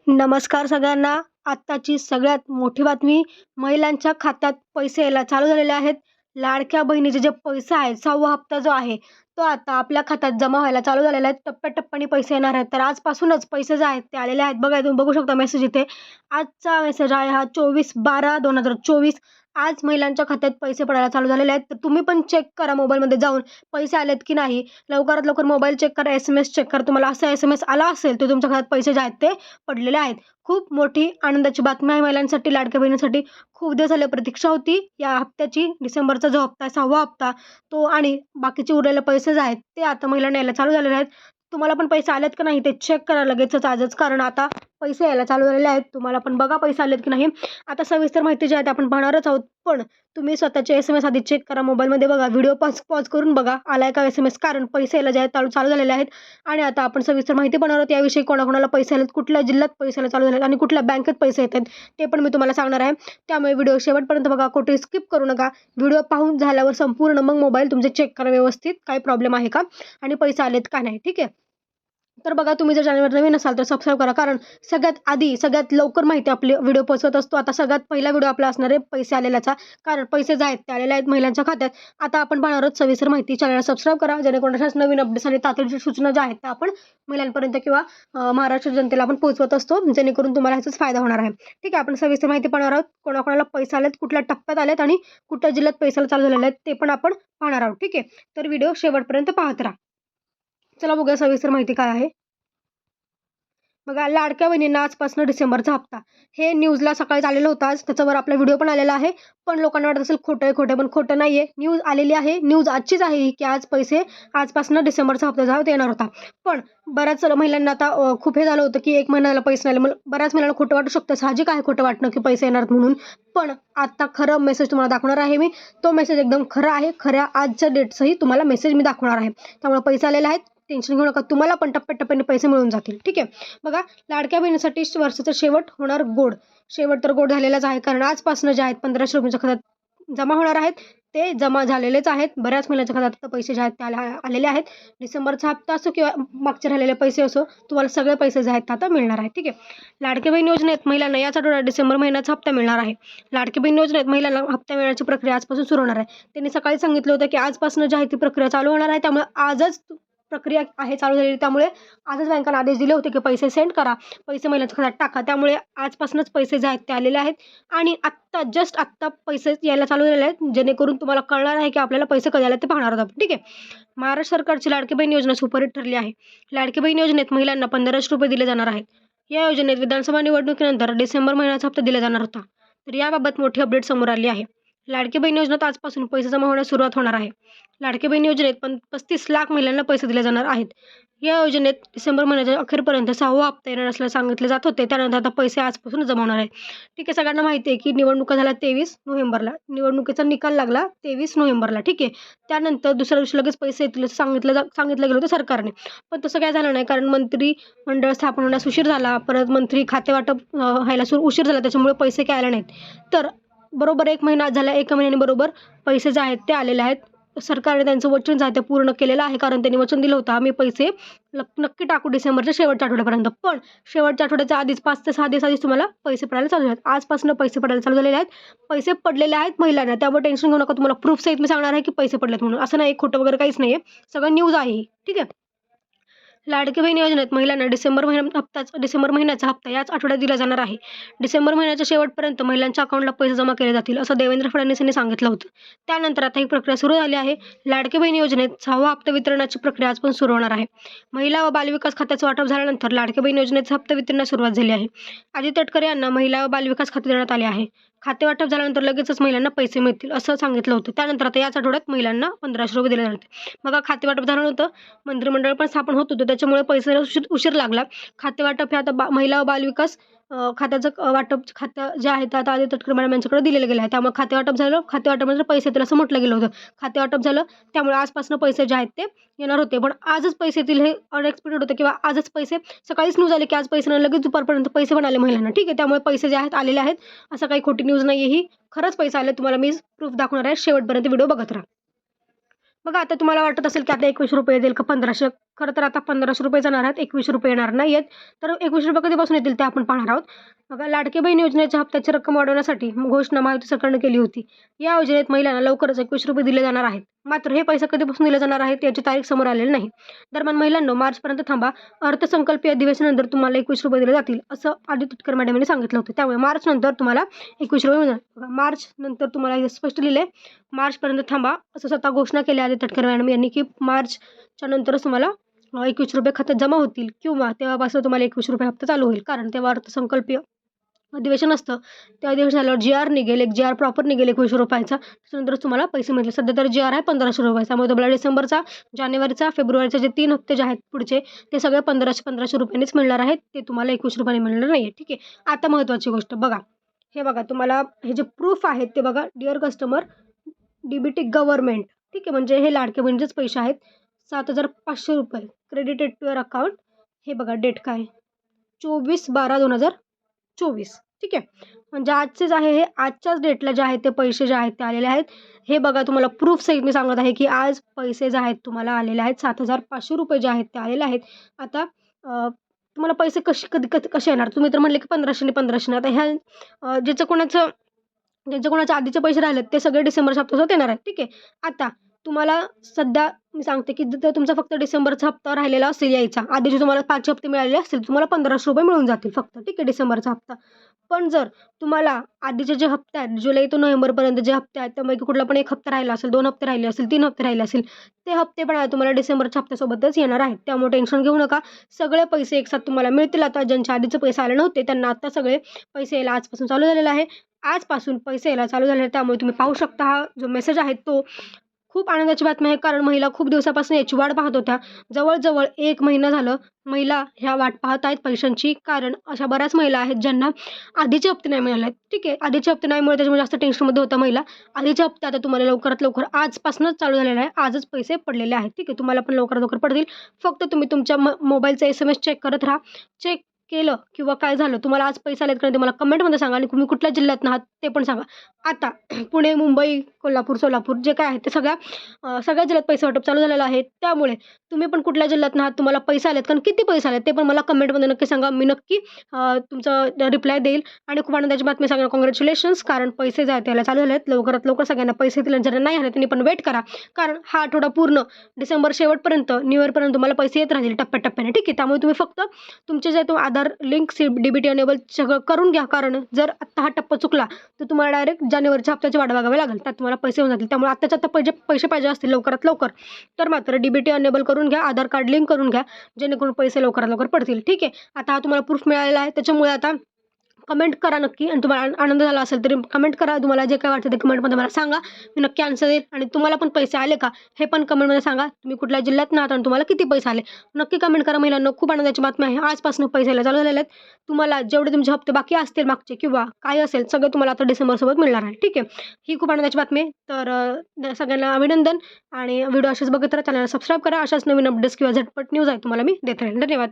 नमस्कार सगळ्यांना. आत्ताची सगळ्यात मोठी बातमी, महिलांच्या खात्यात पैसे यायला चालू झालेले आहेत. लाडक्या बहिणीचे जे पैसे आहेत, 6वा हप्ता जो आहे, तो आता आपल्या खात्यात जमा व्हायला चालू झालेला आहे. टप्प्याटप्प्याने पैसे येणार आहेत. तर आजपासूनच पैसे जे आहेत ते आलेले आहेत. बघा, तुम्ही बघू शकता मेसेज इथे. आजचा मेसेज आहे हा 24/12/2024. आज महिलांच्या खात्यात पैसे पडायला चालू झालेले आहेत. तर तुम्ही पण चेक करा मोबाईलमध्ये जाऊन पैसे आलेत की नाही. लवकरात लवकर मोबाईल चेक करा, SMS चेक करा. तुम्हाला असा SMS आला असेल तर तुमच्या खात्यात पैसे जे आहेत ते पडलेले आहेत. खूप मोठी आनंदाची बातमी आहे महिलांसाठी, लाडक्या बहिणीसाठी. खूप दिवस झाले प्रतीक्षा होती या हप्त्याची. डिसेंबरचा जो हप्ता आहे, 6वा हप्ता, तो आणि बाकीचे उरलेले पैसे जे आहेत ते आता महिलांना यायला चालू झालेले आहेत. तुम्हाला पण पैसे आलेत का नाही ते चेक करा लगेचच आजच, कारण आता पैसे यायला चालू झालेले आहेत. तुम्हाला पण बघा पैसे आलेत की नाही. आता सविस्तर माहिती जी आहे ते आपण पाहणारच आहोत. पण तुम्ही स्वतःचे SMS आधी चेक करा मोबाईलमध्ये. बघा, व्हिडिओ पॉज करून बघा आलाय का SMS, कारण पैसे यायला जे आहेत चालू झालेले आहेत. आणि आता आपण सविस्तर माहिती पाहणार आहोत याविषयी. कोणाकोणाला पैसे आलेत, कुठल्या जिल्ह्यात पैसे यायला चालू झाले आणि कुठल्या बँकेत पैसे येत आहेत ते पण मी तुम्हाला सांगणार आहे. त्यामुळे व्हिडिओ शेवटपर्यंत बघा, कुठे स्किप करू नका. व्हिडिओ पाहून झाल्यावर संपूर्ण मग मोबाईल तुमचे चेक करा व्यवस्थित, काही प्रॉब्लेम आहे का आणि पैसे आलेत का नाही. ठीक आहे. तर बघा, तुम्ही जर चॅनलवर नवीन असाल तर सबस्क्राईब करा, कारण सगळ्यात आधी सगळ्यात लवकर माहिती आपली व्हिडिओ पोहोचवत असतो. आता सगळ्यात पहिला व्हिडिओ आपला असणार आहे पैसे आलेल्याचा, कारण पैसे जे आहेत ते आलेले आहेत महिलांच्या खात्यात. आता आपण पाहणार आहोत सविस्तर माहिती. चॅनलला सबस्क्राईब करा, जेणेकरून अशाच नवीन अपडेट्स आणि तातडीच्या सूचना ज्या आहेत त्या आपण महिलांपर्यंत किंवा महाराष्ट्र जनतेला आपण पोहोचवत असतो, जेणेकरून तुम्हाला ह्याचाच फायदा होणार आहे. ठीक आहे. आपण सविस्तर माहिती पाहणार आहोत. कोणाकोणाला पैसे आलेत, कुठल्या टप्प्यात आलेत आणि कुठल्या जिल्ह्यात पैसे चालू झालेले आहेत ते पण आपण पाहणार आहोत. ठीक आहे. तर व्हिडिओ शेवटपर्यंत पाहत राहा. चला बघूया सविस्तर माहिती काय आहे. बघा, लाडक्या बहिणींना आजपासून डिसेंबरचा हप्ता. हे न्यूजला सकाळीच आलेलं होतं आज. त्याच्यावर आपला व्हिडिओ पण आलेला आहे. पण लोकांना वाटत असेल खोटं आहे, पण खोटं नाही आहे. न्यूज आलेली आहे. न्यूज आजचीच आहे ही, की आज पैसे आजपासून डिसेंबरचा हप्ता जो येणार होता. पण बऱ्याच महिलांना आता खूप हे झालं होतं की 1 महिन्याला पैसे नाही आले. मला बऱ्याच महिलांना खोटं वाटू शकतं. साहजिक आहे खोटं वाटणं की पैसे येणार म्हणून. पण आता खरं मेसेज तुम्हाला दाखवणार आहे मी. तो मेसेज एकदम खरा आहे. खऱ्या आजच्या डेटसही तुम्हाला मेसेज मी दाखवणार आहे. त्यामुळे पैसे आलेले आहेत, टेन्शन घेऊ नका. तुम्हाला पण टप्प्याटप्प्याने पैसे मिळून जातील. ठीक आहे. बघा, लाडक्या बहिणीसाठी वर्षाचा शेवट होणार गोड. शेवट तर गोड झालेलाच आहे, कारण आजपासून जे आहेत 1500 रुपयांच्या खात्यात जमा होणार आहेत. ते जमा झालेलेच आहेत. बऱ्याच महिलांच्या खात्यात पैसे जे आहेत ते आलेले आहेत. डिसेंबरचा हप्ता असो किंवा मागचे राहिलेले पैसे असो, तुम्हाला सगळे पैसे जे आहेत ते आता मिळणार आहेत. ठीक आहे. लाडकी बहीण योजनेत महिलांना याच आठवड्यात डिसेंबर महिन्याचा हप्ता मिळणार आहे. लाडकी बहीण योजनेत महिलांना हप्ता मिळण्याची प्रक्रिया आजपासून सुरू होणार आहे. त्यांनी सकाळी सांगितलं होतं की आजपासून जी आहे ती प्रक्रिया चालू होणार आहे. त्यामुळे आजच प्रक्रिया आहे चालू झालेली. त्यामुळे आजच बँकांना आदेश दिले होते की पैसे सेंड करा, पैसे महिलांच्या खात्यात टाका. त्यामुळे आजपासूनच पैसे जे आहेत ते आलेले आहेत. आणि जस्ट आत्ता पैसे यायला चालू झालेले आहेत, जेणेकरून तुम्हाला कळणार आहे की आपल्याला पैसे कधी आले ते पाहणार आहोत आपण. ठीक आहे. महाराष्ट्र सरकारची लाडकी बहीण योजना सुपरहिट ठरली आहे. लाडकी बहीण योजनेत महिलांना 1500 रुपये दिले जाणार आहेत. या योजनेत विधानसभा निवडणुकीनंतर डिसेंबर महिन्याचा हप्ता दिला जाणार होता. तर याबाबत मोठी अपडेट समोर आली आहे. लाडकी बहीण योजनेत आजपासून पैसे जमा होण्यास सुरुवात होणार आहे. लाडकी बहीण योजनेत 35 लाख महिलांना पैसे दिले जाणार आहेत. या योजनेत डिसेंबर महिन्याच्या अखेरपर्यंत 6वा हप्ता येणार असल्याचे सांगितले जात होते. त्यानंतर आता पैसे आजपासून जमा होणार आहेत. ठीक आहे. सगळ्यांना माहिती आहे की निवडणुका झाल्या 23 नोव्हेंबरला. निवडणुकीचा निकाल लागला 23 नोव्हेंबरला. ठीक आहे. त्यानंतर दुसऱ्या दिवशी लगेच पैसे येतील असं सांगितलं गेलं होतं सरकारने. पण तसं काय झालं नाही, कारण मंत्रिमंडळ स्थापन होण्यास उशीर झाला. परत मंत्री खातेवाटप व्हायला उशीर झाला. त्याच्यामुळे पैसे काय आले नाहीत. तर बरोबर 1 महिना झाला. 1 महिन्याने बरोबर पैसे जे आहेत ते आलेले आहेत. सरकारने त्यांचं वचन जे आहे ते पूर्ण केलेलं आहे, कारण त्यांनी वचन दिलं होतं आम्ही पैसे नक्की टाकू डिसेंबरच्या शेवटच्या आठवड्यापर्यंत. पण शेवटच्या आठवड्याच्या आधीच 5 ते 6 दिवस आधीच तुम्हाला पैसे पडायला चालू आहेत. आजपासून पैसे पडायला चालू झालेले आहेत. पैसे पडलेले आहेत महिलांना. त्यामुळे टेन्शन घेऊ नका. तुम्हाला प्रूफ सहित मी सांगणार आहे की पैसे पडलेत म्हणून. असं नाही, खोटं वगैरे काहीच नाही आहे. सगळं न्यूज आहे. ठीक आहे. लाडकी बहीण योजनेत महिलांना डिसेंबर महिन्याचा हप्ता याच आठवड्यात दिला जाणार आहे. डिसेंबर महिन्याच्या शेवटपर्यंत महिलांच्या अकाउंटला पैसे जमा केले जातील, असं देवेंद्र फडणवीस यांनी सांगितलं होतं. त्यानंतर आता ही प्रक्रिया सुरू झाली आहे. लाडकी बहीण योजनेत 6वा हप्ता वितरणाची प्रक्रिया आज पण सुरू होणार आहे. महिला व बालविकास खात्याचं वाटप झाल्यानंतर लाडकी बहीण योजनेचा हप्ता वितरणास सुरुवात झाली आहे. आदित्य तटकरे यांना महिला व बालविकास खाते देण्यात आले आहे. खाते वाटप झाल्यानंतर लगेचच महिलांना पैसे मिळतील असं सांगितलं होतं. त्यानंतर आता याच आठवड्यात महिलांना 1500 रुपये दिले जाणार. बघा, खाते वाटप झालं नव्हतं, मंत्रिमंडळ पण स्थापन होत होतं, त्याच्यामुळे पैसे उशीर लागला. खाते वाटप हे आता महिला व बालविकास खात्याचं वाटप खातं जे आहे ते आता आदित्य तटकरे मॅडम यांच्याकडे दिलेलं गेलं आहे. त्यामुळे खाते वाटप झालं. खाते वाटपानंतर पैसे येतील असं म्हटलं गेलं होतं. खाते वाटप झालं, त्यामुळे आजपासून पैसे जे आहेत ते येणार होते. पण आजच पैसे येतील हे अनएक्सपेक्टेड होतं, किंवा आजच पैसे सकाळीच न्यूज आले की आज पैसे नाही, लगेच दुपारपर्यंत पैसे पण आले महिलांना. ठीक आहे. त्यामुळे पैसे जे आहेत आलेले आहेत. असं काही खोटी न्यूज नाही आहे ही. खरंच पैसे आले. तुम्हाला मी प्रूफ दाखवणार आहे. शेवटपर्यंत व्हिडिओ बघत राहा. बघा, आता तुम्हाला वाटत असेल की आता 21 रुपये येतील का 1500, खरं तर आता 1500 रुपये जाणार आहेत, 21 रुपये येणार नाही आहेत. तर 21 रुपये कधीपासून येतील ते आपण पाहणार आहोत. बघा, लाडकी बहीण योजनेच्या हप्त्याची रक्कम वाढवण्यासाठी घोषणा महायुती सरकारने केली होती. या योजनेत महिलांना लवकरच 21 रुपये दिले जाणार आहेत. मात्र हे पैसे कधीपासून दिले जाणार आहेत याची तारीख समोर आलेली नाही. दरम्यान महिलांनो, मार्चपर्यंत थांबा. अर्थसंकल्पीय अधिवेशनानंतर तुम्हाला 21 रुपये दिले जातील, असं आदित्य तटकरे मॅडम यांनी सांगितलं होतं. त्यामुळे मार्च नंतर तुम्हाला 21 रुपये मिळणार. बघा, मार्च नंतर तुम्हाला हे स्पष्ट लिहिले, मार्चपर्यंत थांबा, असं स्वतः घोषणा केली आदित्य तटकरे मॅडम यांनी की मार्चच्या नंतरच तुम्हाला 21 रुपये खात्यात जमा होतील किंवा तेव्हापासून तुम्हाला 21 रुपये हप्ता चालू होईल. कारण तेव्हा अर्थसंकल्पीय अधिवेशन असतं. त्या अधिवेशन झाल्यावर जी-आर निघेल, एक जी-आर प्रॉपर निघेल 21 रुपयाचा. त्याच्यानंतरच तुम्हाला पैसे मिळतील. सध्या तर जी-आर आहे 1500 रुपयाचा. त्यामुळे तुम्हाला डिसेंबरचा, जानेवारीचा, फेब्रुवारीचे जे 3 हप्ते जे आहेत पुढचे, ते सगळे 1500 रुपयांनीच मिळणार आहेत. ते तुम्हाला 21 रुपयांनी मिळणार नाही आहे. ठीक आहे. आता महत्त्वाची गोष्ट बघा, हे बघा, तुम्हाला हे जे प्रूफ आहेत ते बघा. डिअर कस्टमर, डीबीटी गव्हर्नमेंट, ठीक आहे, म्हणजे हे लाडक्या बहिणीचेच पैसे आहेत. 7500 रुपये क्रेडिटेड टू युअर अकाउंट. हे बघा, डेट काय, 24/12/2024. ठीक आहे. म्हणजे आजचेच आहे हे, आजच्याच डेटला जे आहेत ते पैसे जे आहेत ते आलेले आहेत. हे बघा, तुम्हाला प्रूफ सहित मी सांगत आहे की आज पैसे जे आहेत तुम्हाला आलेले आहेत. 7500 रुपये जे आहेत ते आलेले आहेत. आता तुम्हाला पैसे कसे येणार? तुम्ही तर म्हणले की 1500 1500. आता ह्या ज्याचं कोणाचे आधीचे पैसे राहिलेत ते सगळे डिसेंबरच्या हप्त्यासोबत येणार आहेत. ठीक आहे. आता तुम्हाला सध्या मी सांगते की जर तुमचा फक्त डिसेंबरचा हप्ता राहिलेला असेल यायचा, आधीचे तुम्हाला 5 हप्ते मिळालेले असतील, तुम्हाला 1500 रुपये मिळून जातील फक्त. ठीक आहे, डिसेंबरचा हप्ता. पण जर तुम्हाला आधीचे जे हप्ते आहेत, जुलै ते नोव्हेंबरपर्यंत जे हप्ते आहेत, त्यापैकी कुठला पण 1 हप्ता राहिला असेल, 2 हप्ते राहिले असतील, 3 हप्ते राहिले असतील, ते हप्ते पण तुम्हाला डिसेंबरच्या हप्त्यासोबतच येणार आहेत. त्यामुळे टेन्शन घेऊ नका. सगळे पैसे एकसाथ तुम्हाला मिळतील. आता ज्यांच्या आधीचे पैसे आले नव्हते त्यांना आता सगळे पैसे यायला आजपासून चालू झालेलं आहे. आजपासून पैसे यायला चालू झाले. त्यामुळे तुम्ही पाहू शकता हा जो मेसेज आहे तो खूप आनंदाची बातमी आहे. कारण महिला खूप दिवसापासून याची वाट पाहत होत्या. जवळ-जवळ 1 महिना झालं महिला ह्या वाट पाहत आहेत पैशांची. कारण अशा बऱ्याच महिला आहेत ज्यांना आधीचे हप्ते नाही मिळाले आहेत. ठीक आहे, आधीचे हप्ते नाही मिळाले त्याच्यामुळे जास्त टेन्शनमध्ये होत्या महिला. आधीचे हप्ते आता तुम्हाला लवकरात लवकर आजपासूनच चालू झालेला आहे. आजच पैसे पडलेले आहेत. ठीक आहे, तुम्हाला पण लवकरात लवकर पडतील. फक्त तुम्ही तुमच्या मोबाईलचा SMS चेक करत राहा. चेक केलं किंवा काय झालं, तुम्हाला आज पैसे आलेत का नाही ते मला कमेंटमध्ये सांगा आणि तुम्ही कुठल्या जिल्ह्यातून आहात ते पण सांगा. आता पुणे, मुंबई, कोल्हापूर, सोलापूर जे काय आहे ते सगळ्या जिल्ह्यात पैसे वाटप चालू झालेलं आहे. त्यामुळे तुम्ही पण कुठल्या जिल्ह्यातून आहात, तुम्हाला पैसे आलेत कारण किती पैसे आलेत ते पण मला कमेंटमध्ये नक्की सांगा. मी नक्की तुमचं रिप्लाय देईल. आणि खूप आनंदाची बातमी सांगा, कॉंग्रॅच्युलेशन्स, कारण पैसे जे आहेत त्याला चालू झाले आहेत. लवकरात लवकर सगळ्यांना पैसे येतील आणि ज्यांना नाही आले त्यांनी पण वेट करा. कारण हा आठवडा पूर्ण डिसेंबर शेवटपर्यंत, न्यू इयरपर्यंत तुम्हाला पैसे येत राहतील टप्प्याटप्प्याने. ठीक आहे, त्यामुळे तुम्ही फक्त तुमचे जे तो आधार लिंक, डीबीटी अनेबल सगळं करून घ्या. कारण जर आत्ता हा टप्पा चुकला तर तुम्हाला डायरेक्ट जानेवारीच्या हप्त्याची वाट बघावी लागेल. त्यात तुम्हाला पैसे होऊन जातील. त्यामुळे आत्ताच्या आत्ता पैसे पाहिजे असतील लवकरात लवकर तर मात्र डीबीटी अनेबल करून घ्या, आधार कार्ड लिंक करून घ्या, जेणेकरून पैसे लवकरात लवकर पडतील. ठीक आहे. आता हा तुम्हाला प्रूफ मिळालेला आहे. त्याच्यामुळे आता कमेंट करा नक्की. आणि तुम्हाला आनंद झाला असेल तरी कमेंट करा. तुम्हाला जे काय वाटतं ते कमेंटमध्ये मला सांगा. मी नक्की आन्सर देईल. आणि तुम्हाला पण पैसे आले का हे पण कमेंटमध्ये सांगा. तुम्ही कुठल्या जिल्ह्यात आहात आणि तुम्हाला किती पैसे आले नक्की कमेंट करा. महिलांना खूप आनंदाची बातमी आहे. आजपासून पैसे यायला चालू झालेले आहेत. तुम्हाला जेवढे तुमचे हप्ते बाकी असतील मागचे किंवा काय असेल सगळं तुम्हाला आता डिसेंबरसोबत मिळणार आहे. ठीक आहे, ही खूप आनंदाची बातमी आहे. तर सगळ्यांना अभिनंदन. आणि व्हिडिओ असेच बघत राहा. चॅनलला सबस्क्राईब करा. अशाच नवीन अपडेट्स किंवा झटपट न्यूज आहे तुम्हाला मी देत राहील. धन्यवाद.